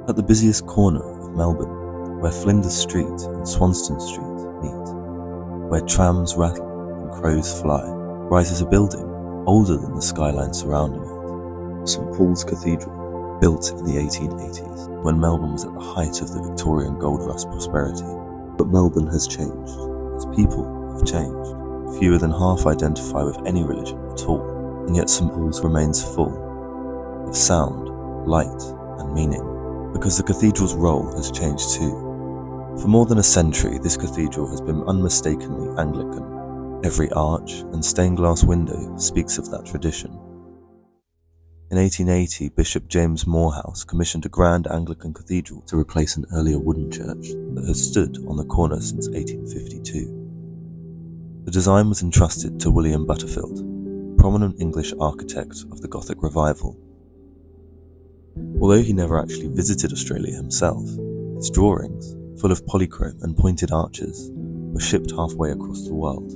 At the busiest corner of Melbourne, where Flinders Street and Swanston Street meet, where trams rattle and crows fly, rises a building older than the skyline surrounding it, St Paul's Cathedral, built in the 1880s, when Melbourne was at the height of the Victorian gold rush prosperity. But Melbourne has changed. Its people have changed. Fewer than half identify with any religion at all, and yet St Paul's remains full of sound, light, and meaning, because the cathedral's role has changed too. For more than a century, this cathedral has been unmistakably Anglican. Every arch and stained glass window speaks of that tradition. In 1880, Bishop James Morehouse commissioned a grand Anglican cathedral to replace an earlier wooden church that had stood on the corner since 1852. The design was entrusted to William Butterfield, prominent English architect of the Gothic Revival. Although he never actually visited Australia himself, his drawings, full of polychrome and pointed arches, were shipped halfway across the world.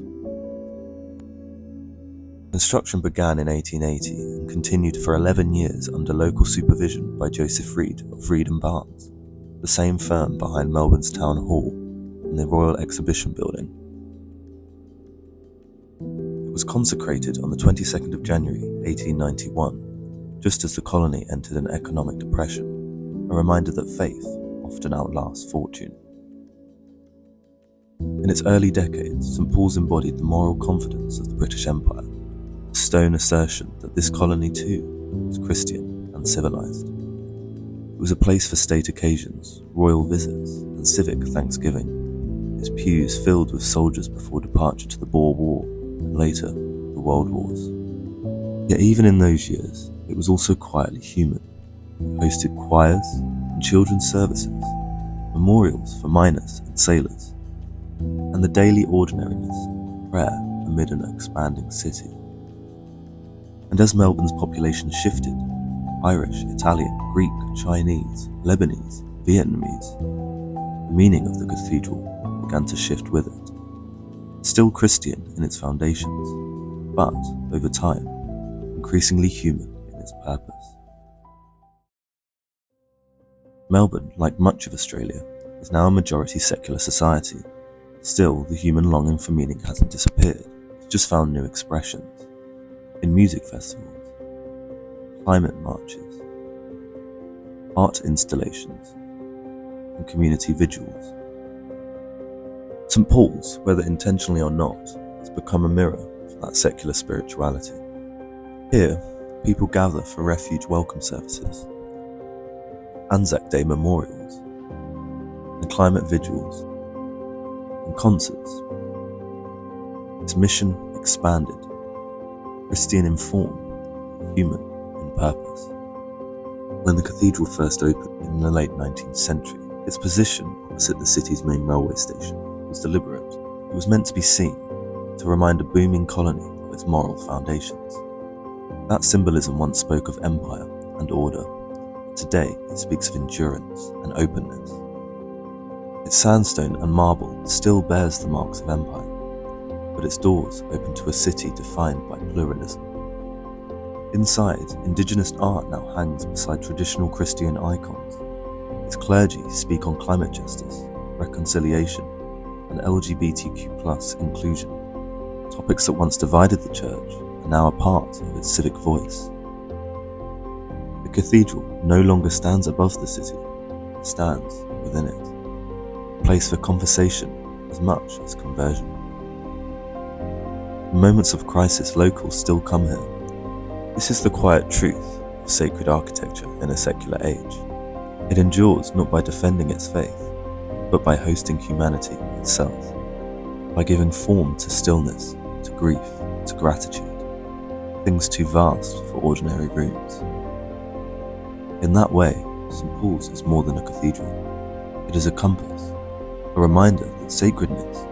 Construction began in 1880 and continued for 11 years under local supervision by Joseph Reed of Reed and Barnes, the same firm behind Melbourne's Town Hall and the Royal Exhibition Building. It was consecrated on the 22nd of January 1891, just as the colony entered an economic depression, a reminder that faith often outlasts fortune. In its early decades, St Paul's embodied the moral confidence of the British Empire, a stone assertion that this colony too was Christian and civilized. It was a place for state occasions, royal visits, and civic thanksgiving, its pews filled with soldiers before departure to the Boer War and later the World Wars. Yet even in those years, it was also quietly human. It hosted choirs and children's services, memorials for miners and sailors, and the daily ordinariness of prayer amid an expanding city. And as Melbourne's population shifted, Irish, Italian, Greek, Chinese, Lebanese, Vietnamese, the meaning of the cathedral began to shift with it. Still Christian in its foundations, but, over time, increasingly human in its purpose. Melbourne, like much of Australia, is now a majority secular society. Still, the human longing for meaning hasn't disappeared, it's just found new expressions. In music festivals, climate marches, art installations, and community vigils. St Paul's, whether intentionally or not, has become a mirror for that secular spirituality. Here, people gather for refuge welcome services, Anzac Day memorials, and climate vigils, and concerts. Its mission expanded, Christian in form, human in purpose. When the cathedral first opened in the late 19th century, its position opposite the city's main railway station was deliberate. It was meant to be seen to remind a booming colony of its moral foundations. That symbolism once spoke of empire and order. Today, it speaks of endurance and openness. Its sandstone and marble still bears the marks of empire, but its doors open to a city defined by pluralism. Inside, indigenous art now hangs beside traditional Christian icons. Its clergy speak on climate justice, reconciliation, and LGBTQ+ inclusion, topics that once divided the church are now a part of its civic voice. The cathedral no longer stands above the city, it stands within it, a place for conversation as much as conversion. In moments of crisis, locals still come here. This is the quiet truth of sacred architecture in a secular age. It endures not by defending its faith, but by hosting humanity itself, by giving form to stillness, to grief, to gratitude, things too vast for ordinary rooms. In that way, St Paul's is more than a cathedral. It is a compass, a reminder that sacredness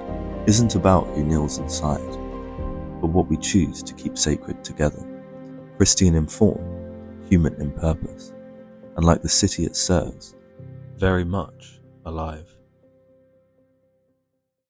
isn't about who kneels inside, but what we choose to keep sacred together. Christian in form, human in purpose, and like the city it serves, very much alive.